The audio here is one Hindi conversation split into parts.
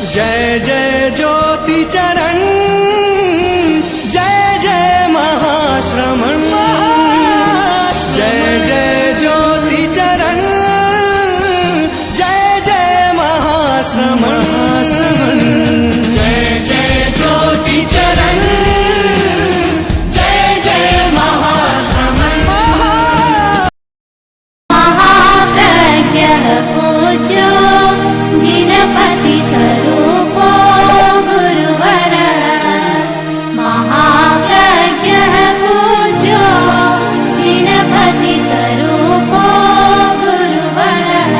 जय जय ज्योति चरण, जय जय महाश्रमण, जय जय ज्योति चरण, जय जय महाश्रमण, जय जय ज्योति चरण, जय जय महाश्रमण। महाप्रज्ञः पूज्यो जिनपति स्वरूपो गुरुवरः। महाप्रज्ञः पूज्यो जिनपति स्वरूपो गुरुवरः।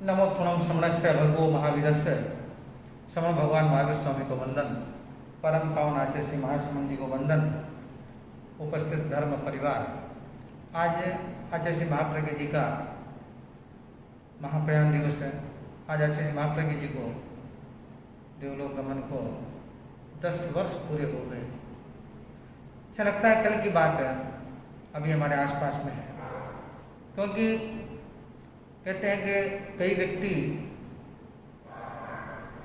नमो पूर्णम समणस्य भगवो महावीरस्य। समण भगवान महावीर स्वामी को वंदन। परम पावन आचार्य श्री महासमन जी को वंदन। उपस्थित धर्म परिवार, आज आचार्य श्री महाप्रज्ञ जी का महाप्रयाण दिवस है। आज आचार्य श्री महाप्रज्ञ जी को देवलोक गमन को 10 वर्ष पूरे हो गए। अच्छा लगता है कल की बात है, अभी हमारे आसपास में है, क्योंकि कहते हैं कि कई व्यक्ति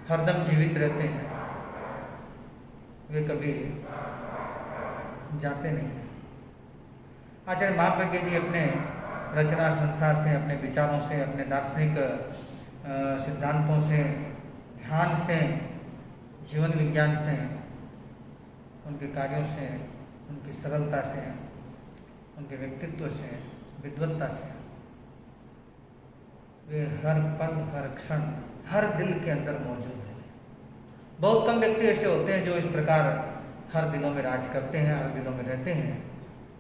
हरदम जीवित रहते हैं, वे कभी जाते नहीं। आचार्य महाप्रज्ञ जी अपने रचना संसार से, अपने विचारों से, अपने दार्शनिक सिद्धांतों से, ध्यान से, जीवन विज्ञान से, उनके कार्यों से, उनकी सरलता से, उनके व्यक्तित्व से, विद्वत्ता से, वे हर पल, हर क्षण, हर दिल के अंदर मौजूद है। बहुत कम व्यक्ति ऐसे होते हैं जो इस प्रकार हर दिलों में राज करते हैं, हर दिलों में रहते हैं।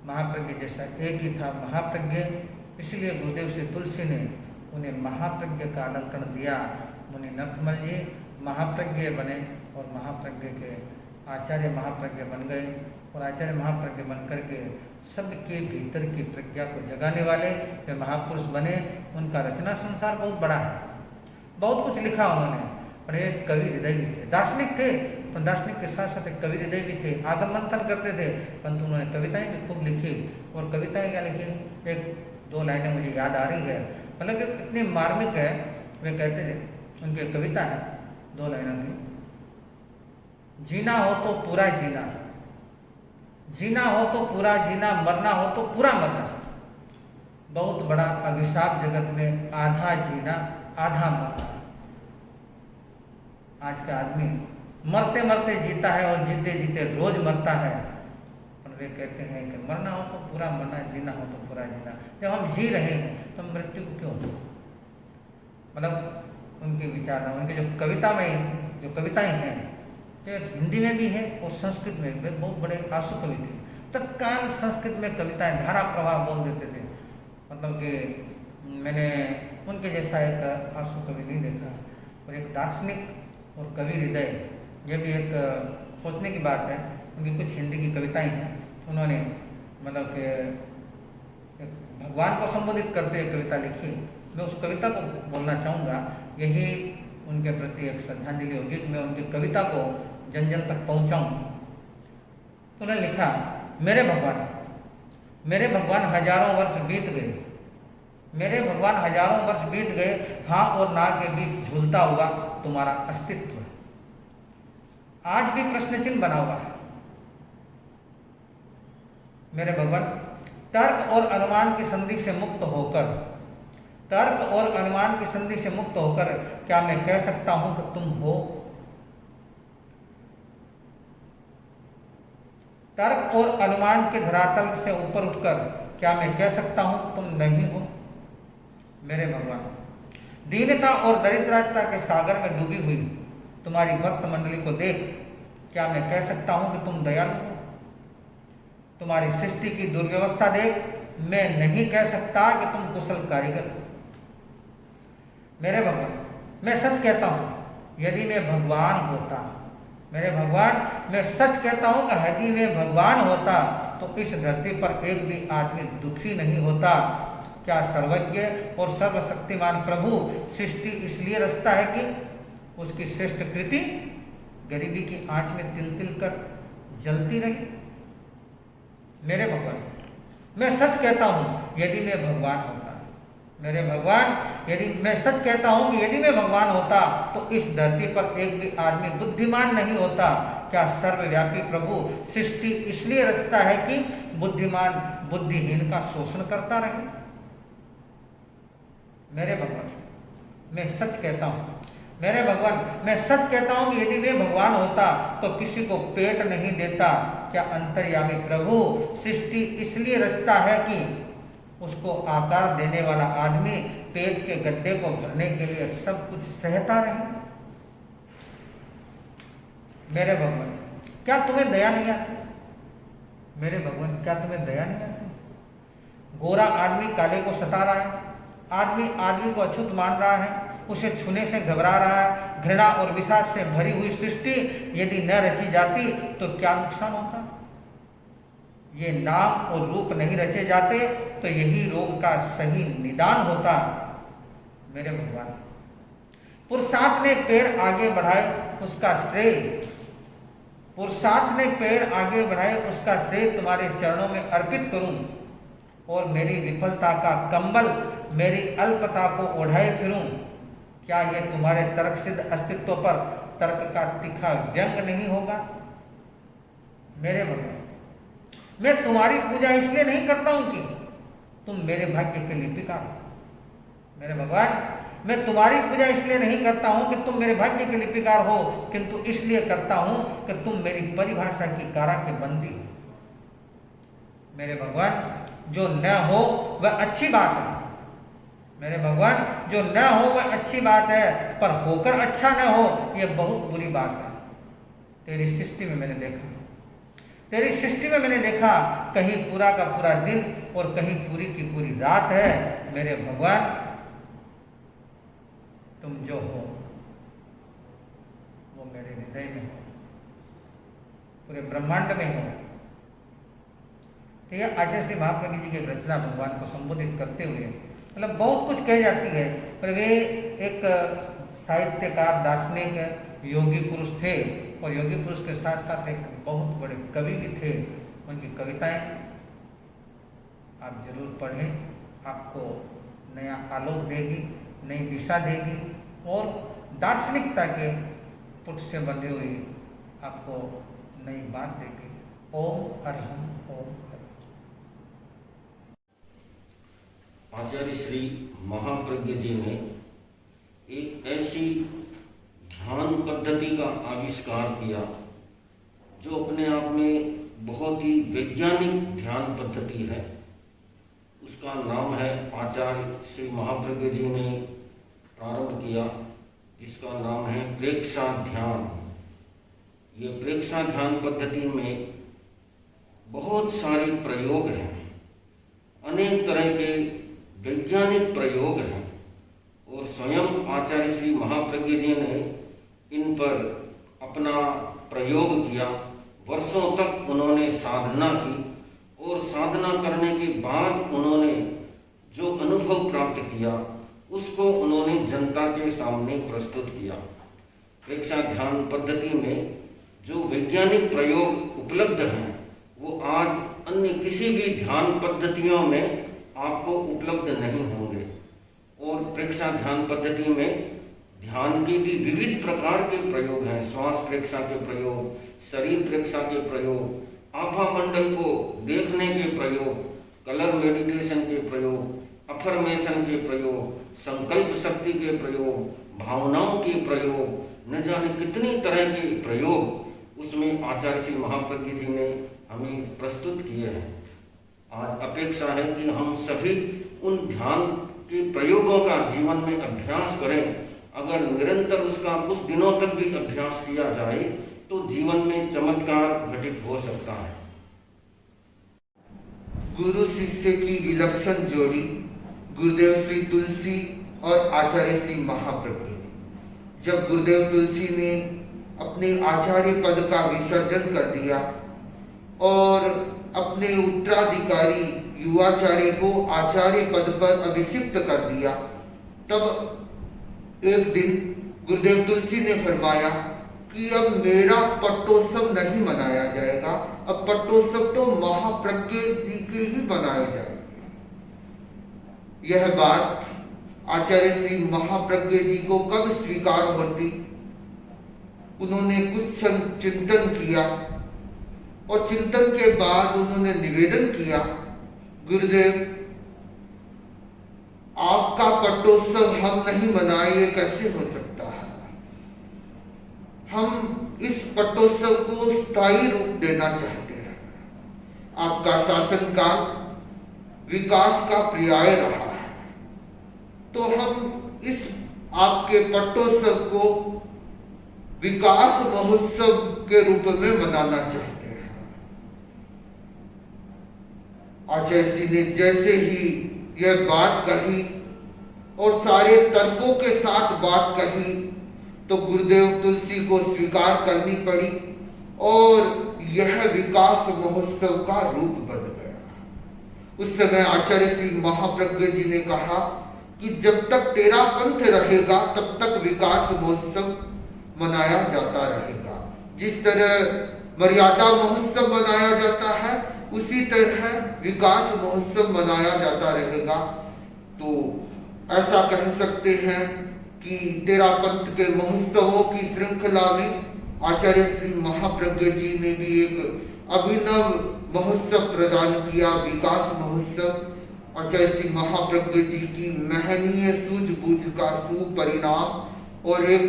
महाप्रज्ञ जैसा एक ही था, महाप्रज्ञ। इसलिए गुरुदेव श्री तुलसी ने उन्हें महाप्रज्ञ का अलंकरण दिया। मुनि नरकमल जी महाप्रज्ञ बने और महाप्रज्ञ के आचार्य महाप्रज्ञ बन गए, और आचार्य महाप्रज्ञ बन करके सबके भीतर की प्रज्ञा को जगाने वाले वे महापुरुष बने। उनका रचना संसार बहुत बड़ा है, बहुत कुछ लिखा उन्होंने, और एक कवि हृदय भी थे। दार्शनिक थे, पर दार्शनिक के साथ साथ एक कवि हृदय भी थे। आगम मंथन करते थे, परंतु उन्होंने कविताएं भी खूब लिखी। और कविताएं क्या लिखी, एक दो लाइनें मुझे याद आ रही है, मतलब इतनी मार्मिक है। वे कहते थे, उनकी कविता है 2 लाइनों की, जीना हो तो पूरा जीना, जीना हो तो पूरा जीना, मरना हो तो पूरा मरना। बहुत बड़ा अभिशाप जगत में आधा जीना आधा मरना। आज का आदमी मरते मरते जीता है और जीते जीते रोज मरता है। पर वे कहते हैं कि मरना हो तो पूरा मरना, जीना हो तो पूरा जीना। जब हम जी रहे हैं तो मृत्यु को क्यों? मतलब उनके विचार, उनकी जो कविताएं हैं, तो हिंदी में भी है और संस्कृत में भी। बहुत बड़े आंसू कवि थे। तत्काल संस्कृत में कविताएं धारा प्रवाह बोल देते थे। मतलब कि मैंने उनके जैसा एक आंसू कवि नहीं देखा। और एक दार्शनिक और कवि हृदय, ये भी एक सोचने की बात है। उनकी कुछ हिंदी की कविताएं हैं, उन्होंने मतलब कि भगवान को संबोधित करते हुए कविता लिखी। मैं उस कविता को बोलना चाहूँगा, यही उनके प्रति एक श्रद्धांजलि होगी कि मैं उनकी कविता को जन जन तक पहुँचाऊँ। तो उन्होंने लिखा, मेरे भगवान हजारों वर्ष बीत गए, मेरे भगवान हजारों वर्ष बीत गए, हाँ और ना के बीच झूलता हुआ तुम्हारा अस्तित्व आज भी प्रश्न चिन्ह बना हुआ है। मेरे भगवान, तर्क और अनुमान की संधि से मुक्त होकर, तर्क और अनुमान की संधि से मुक्त होकर क्या मैं कह सकता हूं कि तुम हो? तर्क और अनुमान के धरातल से ऊपर उठकर क्या मैं कह सकता हूं कि तुम नहीं हो? मेरे भगवान, दीनता और दरिद्रता के सागर में डूबी हुई तुम्हारी भक्त मंडली को देख क्या मैं कह सकता हूं कि तुम दयालु हो? तुम्हारी सृष्टि की दुर्व्यवस्था देख मैं नहीं कह सकता कि तुम कुशल कारीगर हो। मेरे भगवान, मैं सच कहता हूं, यदि मैं भगवान होता, मेरे भगवान, मैं सच कहता हूं कि यदि मैं भगवान होता तो इस धरती पर एक भी आदमी दुखी नहीं होता। क्या सर्वज्ञ और सर्वशक्तिमान प्रभु सृष्टि इसलिए रचता है कि उसकी श्रेष्ठ कृति गरीबी की आंच में तिल तिल कर जलती रही? मेरे भगवान, मैं सच कहता हूं, यदि मैं भगवान होता, मेरे भगवान, यदि मैं सच कहता हूं कि यदि मैं भगवान होता तो इस धरती पर एक भी आदमी बुद्धिमान नहीं होता। क्या सर्वव्यापी प्रभु सृष्टि इसलिए रचता है कि बुद्धिमान बुद्धिहीन का शोषण करता रहे? मेरे भगवान, मैं सच कहता हूं, मेरे भगवान, मैं सच कहता हूं कि यदि वे भगवान होता तो किसी को पेट नहीं देता। क्या अंतर्यामी प्रभु सृष्टि इसलिए रचता है कि उसको आकार देने वाला आदमी पेट के गड्ढे को भरने के लिए सब कुछ सहता रहे? मेरे भगवान, क्या तुम्हें दया नहीं आती? मेरे भगवान, क्या तुम्हें दया नहीं आती? गोरा आदमी काले को सता रहा है, आदमी आदमी को अछूत मान रहा है, उसे छूने से घबरा रहा है। घृणा और विषाद से भरी हुई सृष्टि यदि न रची जाती तो क्या नुकसान होता? ये नाम और रूप नहीं रचे जाते तो यही रोग का सही निदान होता। मेरे भगवान, पुरुषार्थ ने पैर आगे बढ़ाए उसका श्रेय, पुरुषार्थ ने पैर आगे बढ़ाए उसका श्रेय तुम्हारे चरणों में अर्पित करूं और मेरी विफलता का कंबल मेरी अल्पता को ओढ़ाए फिरूं। क्या यह तुम्हारे तर्क सिद्ध अस्तित्व पर तर्क का तीखा व्यंग नहीं होगा? मेरे भगवान, मैं तुम्हारी पूजा इसलिए नहीं करता हूं कि तुम मेरे भाग्य के लिपिकार हो। मेरे भगवान, मैं तुम्हारी पूजा इसलिए नहीं करता हूं कि तुम मेरे भाग्य के लिपिकार हो, किंतु इसलिए करता हूं कि तुम मेरी परिभाषा की कारा के बंदी हो। मेरे भगवान, जो न हो वह अच्छी बात है। मेरे भगवान, जो न हो वह अच्छी बात है, पर होकर अच्छा न हो यह बहुत बुरी बात है। तेरी सृष्टि में मैंने देखा, तेरी सृष्टि में मैंने देखा, कहीं पूरा का पूरा दिन और कहीं पूरी की पूरी रात है। मेरे भगवान, तुम जो हो वो मेरे हृदय में हो, पूरे ब्रह्मांड में हो। तो यह आचार्य श्री महाप्रज्ञ जी की रचना भगवान को संबोधित करते हुए मतलब बहुत कुछ कह जाती है, पर वे एक साहित्यकार, दार्शनिक, योगी पुरुष थे और योगी पुरुष के साथ साथ एक बहुत बड़े कवि भी थे। उनकी कविताएं आप जरूर पढ़ें, आपको नया आलोक देगी, नई दिशा देगी और दार्शनिकता के पुट से बंधे हुई आपको नई बात देगी। ओम अरहम ओम। आचार्य श्री महाप्रज्ञ जी ने एक ऐसी ध्यान पद्धति का आविष्कार किया जो अपने आप में बहुत ही वैज्ञानिक ध्यान पद्धति है। उसका नाम है, आचार्य श्री महाप्रज्ञ जी ने प्रारंभ किया, जिसका नाम है प्रेक्षा ध्यान। ये प्रेक्षा ध्यान पद्धति में बहुत सारे प्रयोग हैं, अनेक तरह के वैज्ञानिक प्रयोग हैं और स्वयं आचार्य श्री महाप्रज्ञ जी ने इन पर अपना प्रयोग किया। वर्षों तक उन्होंने साधना की और साधना करने के बाद उन्होंने जो अनुभव प्राप्त किया उसको उन्होंने जनता के सामने प्रस्तुत किया। प्रेक्षा ध्यान पद्धति में जो वैज्ञानिक प्रयोग उपलब्ध हैं वो आज अन्य किसी भी ध्यान पद्धतियों में आपको उपलब्ध नहीं होंगे। और प्रेक्षा ध्यान पद्धति में ध्यान के भी विविध प्रकार के प्रयोग हैं। श्वास प्रेक्षा के प्रयोग, शरीर प्रेक्षा के प्रयोग, आभा मंडल को देखने के प्रयोग, कलर मेडिटेशन के प्रयोग, अफर्मेशन के प्रयोग, संकल्प शक्ति के प्रयोग, भावनाओं के प्रयोग, न जाने कितनी तरह के प्रयोग उसमें आचार्य श्री महाप्रज्ञ जी ने हमें प्रस्तुत किए हैं। आज अपेक्षा है कि हम सभी उन ध्यान के प्रयोगों का जीवन में अभ्यास करें। अगर निरंतर उसका कुछ दिनों तक भी अभ्यास किया जाए तो जीवन में चमत्कार घटित हो सकता है। गुरु शिष्य की विलक्षण जोड़ी गुरुदेव श्री तुलसी और आचार्य श्री महाप्रज्ञ जी। जब गुरुदेव तुलसी ने अपने आचार्य पद का विसर्जन कर दिया और अपने उत्तराधिकारी युवाचार्य को आचार्य पद पर अभिषिक्त कर दिया, तब एक दिन गुरुदेव तुलसी ने फरमाया कि अब मेरा पट्टोत्सव नहीं मनाया जाएगा, अब पट्टोत्सव तो महाप्रज्ञ जी के ही मनाए जाएंगे। यह बात आचार्य श्री महाप्रज्ञ जी को कब स्वीकार होती। उन्होंने कुछ क्षण चिंतन किया और चिंतन के बाद उन्होंने निवेदन किया, गुरुदेव आपका पट्टोत्सव हम नहीं मनाए, ये कैसे हो सकता है। हम इस पट्टोत्सव को स्थायी रूप देना चाहते हैं। आपका शासनकाल विकास का पर्याय रहा है, तो हम इस आपके पट्टोत्सव को विकास महोत्सव के रूप में मनाना चाहते हैं। आचार्य जी ने जैसे ही यह बात कही और सारे तर्कों के साथ बात कही, तो गुरुदेव तुलसी को स्वीकार करनी पड़ी और यह विकास महोत्सव का रूप बन गया। उस समय आचार्य श्री महाप्रज्ञ जी ने कहा कि जब तक तेरा पंथ रहेगा तब तक विकास महोत्सव मनाया जाता रहेगा। जिस तरह मर्यादा महोत्सव मनाया जाता है, उसी तरह विकास महोत्सव मनाया जाता रहेगा। तो ऐसा कह सकते हैं कि तेरा पंथ के महोत्सवों की श्रृंखला में आचार्य श्री महाप्रज्ञ जी ने भी एक अभिनव महोत्सव प्रदान किया, विकास महोत्सव। आचार्य श्री महाप्रज्ञ जी की महनीय सूझबूझ का सुपरिणाम और एक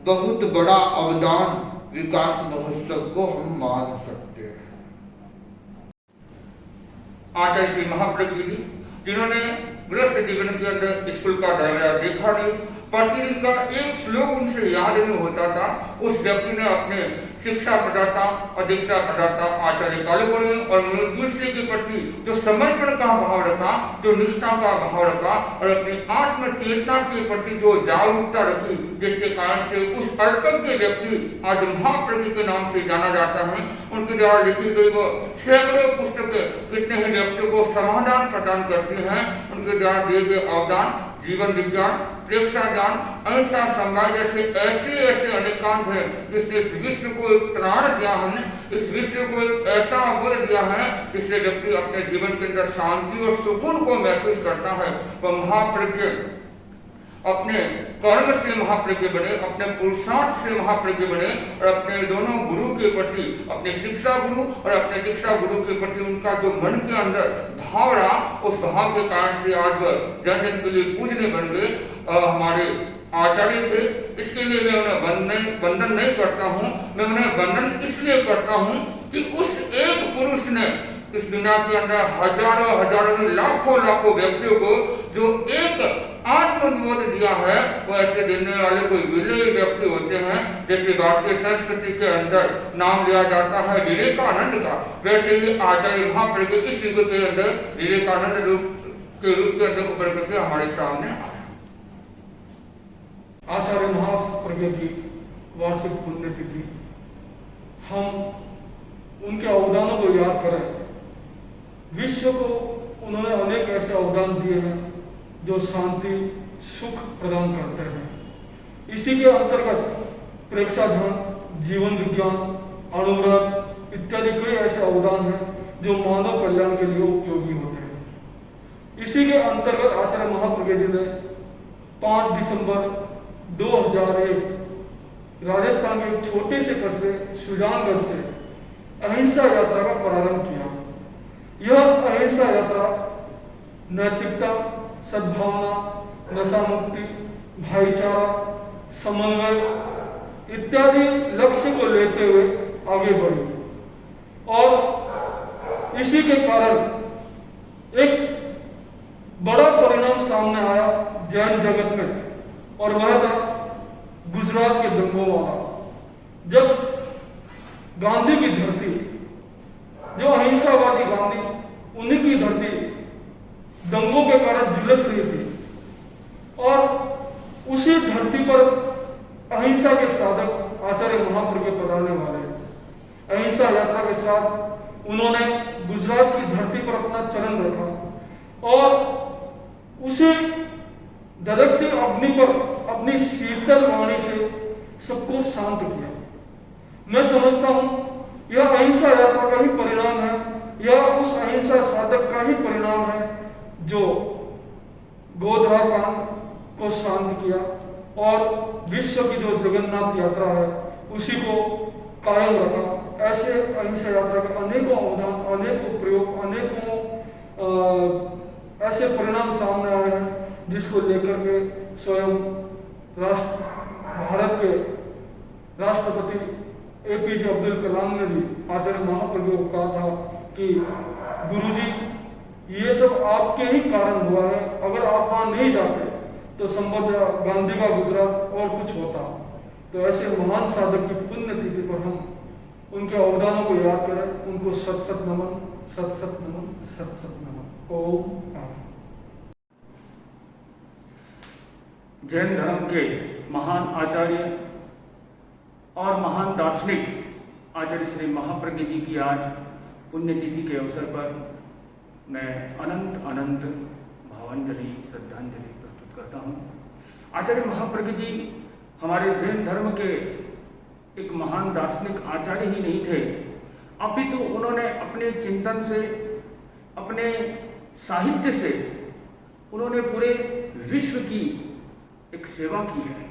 बहुत बड़ा अवदान विकास महोत्सव को हम मान सकते हैं। आचार्य श्री महाप्रज्ञ जी जिन्होंने गृहस्थ जीवन के अंदर स्कूल का दरवाजा देखा नहीं, प्रतिदिन का एक श्लोक उनसे याद नहीं होता था, उस व्यक्ति ने अपने शिक्षा प्रदाता और दीक्षा प्रदाता आचार्य कालगुणी और तुलसी के प्रति जो समर्पण का भाव रखा, जो निष्ठा का भाव रखा और अपनी आत्म चेतना के प्रति जो जागरूकता रखी, जिसके कारण से उस अल्पज्ञ व्यक्ति आज महाप्रज्ञ के नाम से जाना जाता है। उनके द्वारा लिखी गई वो सैकड़ों पुस्तकें कितने ही व्यक्तियों को समाधान प्रदान करती हैं। उनके द्वारा दिए गए अवदान जीवन विज्ञान, प्रेक्षा ज्ञान, अहिंसा, संवाद जैसे ऐसे अनेकांत हैं जिसने इस विश्व को एक त्राण दिया है, इस विश्व को एक ऐसा बोध दिया है जिससे व्यक्ति अपने जीवन के अंदर शांति और सुकून को महसूस करता है। वह महाप्रज्ञ अपने कर्म से महाप्रज्ञ बने, अपने पुरुषार्थ से महाप्रज्ञ बने और अपने दोनों गुरु के प्रति, अपने शिक्षा गुरु और अपने दीक्षा गुरु के प्रति उनका जो मन के अंदर भाव रहा, उस भाव के कारण से आज वह जन जन के लिए पूजनीय बन गए और हमारे आचार्य थे। इसके लिए मैं उन्हें वंदन नहीं करता हूँ, मैं उन्हें वंदन इसलिए करता हूँ कि उस एक पुरुष ने इस दुनिया के अंदर हजारों लाखों व्यक्तियों को जो एक आत्मबोध दिया है, वो ऐसे देने वाले कोई विरले व्यक्ति होते हैं। जैसे भारतीय संस्कृति के अंदर नाम लिया जाता है विवेकानंद का, वैसे ही आचार्य महाप्रज्ञ इस युग के अंदर विवेकानंद रूप के अंदर उभर करके हमारे सामने आए। आचार्य महाप्रज्ञ की वार्षिक पुण्यतिथि, हम उनके अवदानों को याद करें। विश्व को उन्होंने अनेक ऐसे अवदान दिए हैं जो शांति सुख प्रदान करते हैं। इसी के अंतर्गत प्रेक्षा ध्यान, जीवन विज्ञान, अणुव्रत इत्यादि कई ऐसे अवदान हैं जो मानव कल्याण के लिए उपयोगी होते हैं। इसी के अंतर्गत आचार्य महाप्रज्ञ जी ने 5 दिसंबर 2001 राजस्थान के एक छोटे से कस्बे सुजानगढ़ से अहिंसा यात्रा का प्रारंभ किया। यह अहिंसा यात्रा नैतिकता, सद्भावना, नशा मुक्ति, भाईचारा, समन्वय इत्यादि लक्ष्य को लेते हुए आगे बढ़ी और इसी के कारण एक बड़ा परिणाम सामने आया जैन जगत में, और वह था गुजरात के दंगों वाला। जब गांधी की धरती, जो अहिंसावादी गांधी, उन्हीं की धरती दंगों के कारण झुलस रही थी और उसी धरती पर अहिंसा के साधक आचार्य महाप्रज्ञ पधारने वाले। अहिंसा यात्रा के साथ उन्होंने गुजरात की धरती पर अपना चरण रखा और उसी ददकती अग्नि पर अपनी शीतल वाणी से सबको शांत किया। मैं समझता हूं यह अहिंसा यात्रा का ही परिणाम है, यह उस अहिंसा साधक का ही परिणाम है जो गोधरा कांड को शांत किया और विश्व की जो जगन्नाथ यात्रा है उसी को कायम रखा। ऐसे अहिंसा यात्रा के अनेकों अवदान, अनेकों प्रयोग, अनेकों ऐसे परिणाम सामने आए हैं जिसको लेकर के स्वयं भारत के राष्ट्रपति APJ अब्दुल कलाम ने भी आचार्य महाप्रभु को कहा था कि गुरुजी ये सब आपके ही कारण हुआ है, अगर आप वहां नहीं जाते तो संभवतः गांधी का गुजरात और कुछ होता। तो ऐसे महान साधक की पुण्य तिथि पर हम उनके अवदानों को याद करें, उनको सत सत नमन, सत सत नमन, सत सत नमन। ओम आमीन। जैन धर्म के महान आचार्य और महान दार्शनिक आचार्य श्री महाप्रज्ञ जी की आज पुण्यतिथि के अवसर पर मैं अनंत अनंत भावांजलि, श्रद्धांजलि प्रस्तुत करता हूँ। आचार्य महाप्रज्ञ जी हमारे जैन धर्म के एक महान दार्शनिक आचार्य ही नहीं थे, अपितु उन्होंने अपने चिंतन से, अपने साहित्य से उन्होंने पूरे विश्व की एक सेवा की है।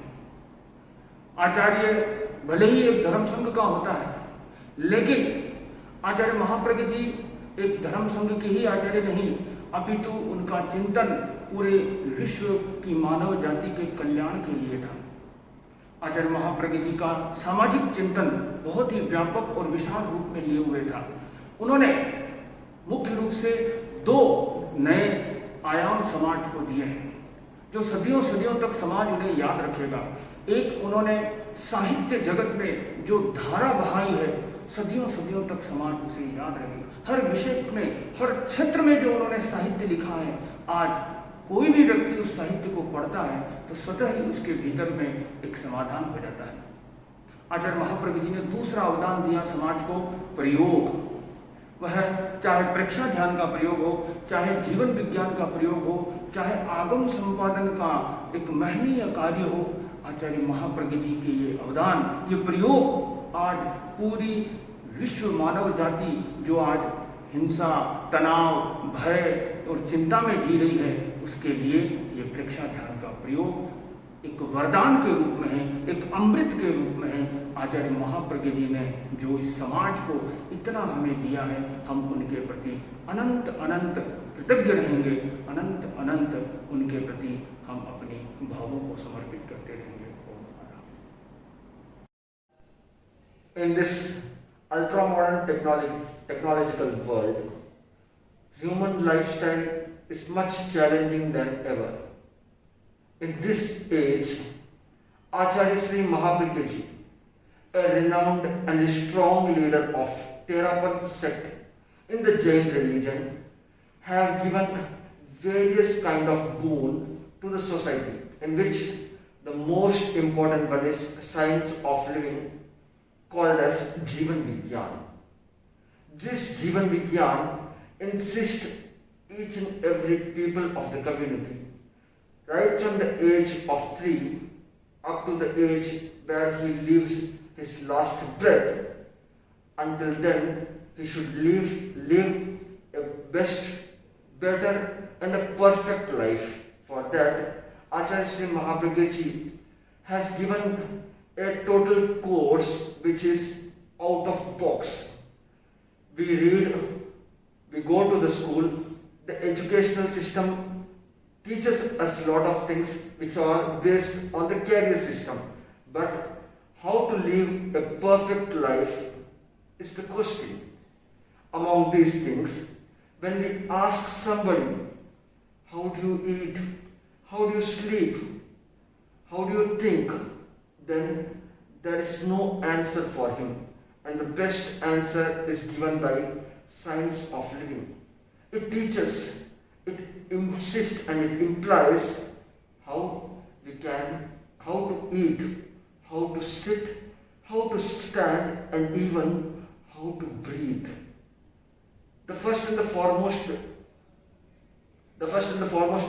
आचार्य भले ही एक धर्म संघ का होता है, लेकिन आचार्य महाप्रज्ञ जी एक धर्म संघ के ही आचार्य नहीं, अपितु उनका चिंतन पूरे विश्व की मानव जाति के कल्याण के लिए था। आचार्य महाप्रज्ञ जी का सामाजिक चिंतन बहुत ही व्यापक और विशाल रूप में लिए हुए था। उन्होंने मुख्य रूप से दो नए आयाम समाज को दिए हैं जो सदियों सदियों तक समाज उन्हें याद रखेगा। एक, उन्होंने साहित्य जगत में जो धारा बहाई है, सदियों सदियों तक समाज उसे याद रखेगा। हर विषय में, हर क्षेत्र में जो उन्होंने साहित्य लिखा है, आज कोई भी व्यक्ति उस साहित्य को पढ़ता है तो स्वतः ही उसके भीतर में एक समाधान हो जाता है। आचार्य महाप्रज्ञ जी ने दूसरा अवदान दिया समाज को, प्रयोग। वह चाहे प्रेक्षा ध्यान का प्रयोग हो, चाहे जीवन विज्ञान का प्रयोग हो, चाहे आगम संपादन का एक महनीय कार्य हो, आचार्य महाप्रज्ञ जी के ये अवदान, ये प्रयोग आज पूरी विश्व मानव जाति जो आज हिंसा, तनाव, भय और चिंता में जी रही है, उसके लिए ये प्रेक्षा ध्यान का प्रयोग एक वरदान के रूप में है, एक अमृत के रूप में है। आचार्य महाप्रज्ञ जी ने जो इस समाज को इतना हमें दिया है, हम उनके प्रति अनंत अनंत कृतज्ञ रहेंगे, अनंत अनंत उनके प्रति हम अपनी भावों को समर्पित करते रहेंगे। In this ultra-modern technological world, human lifestyle is much challenging than ever. In this age, Acharya Sri Mahapragya Ji, a renowned and strong leader of Theravada sect in the Jain religion, have given various kind of boon to the society, in which the most important one is science of living, called as Jivan Vigyan. This Jivan Vigyan insists each and every people of the community, right from the age of 3 up to the age where he lives his last breath, until then he should live a best, better and a perfect life. For that, Acharya Sri Mahapragya Ji has given a total course which is out of box. We read, we go to the school, the educational system teaches us a lot of things which are based on the career system. But how to live a perfect life is the question. Among these things, when we ask somebody, how do you eat? How do you sleep? How do you think? Then there is no answer for him. And the best answer is given by science of living. It teaches, it insists and it implies how we can, how to eat, how to sit, how to stand, and even how to breathe. The first and the foremost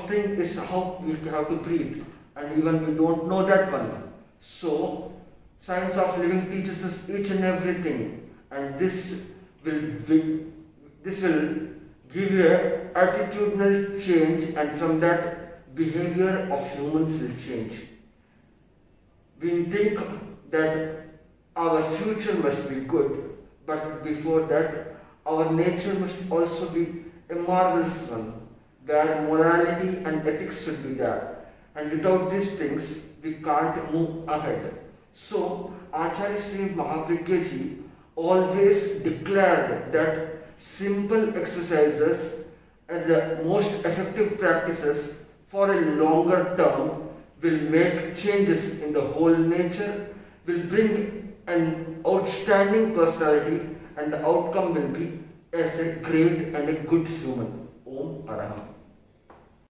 thing is how we have to breathe, and even we don't know that one. So, science of living teaches us each and everything, and this will give you an attitudinal change, and from that behavior of humans will change. We think that our future must be good, but before that, our nature must also be a marvelous one, where morality and ethics should be there. And without these things, we can't move ahead. So, Acharya Sri Mahapragya Ji always declared that simple exercises and the most effective practices for a longer term will make changes in the whole nature, will bring an outstanding personality, and the outcome will be as a great and a good human. Om Araham.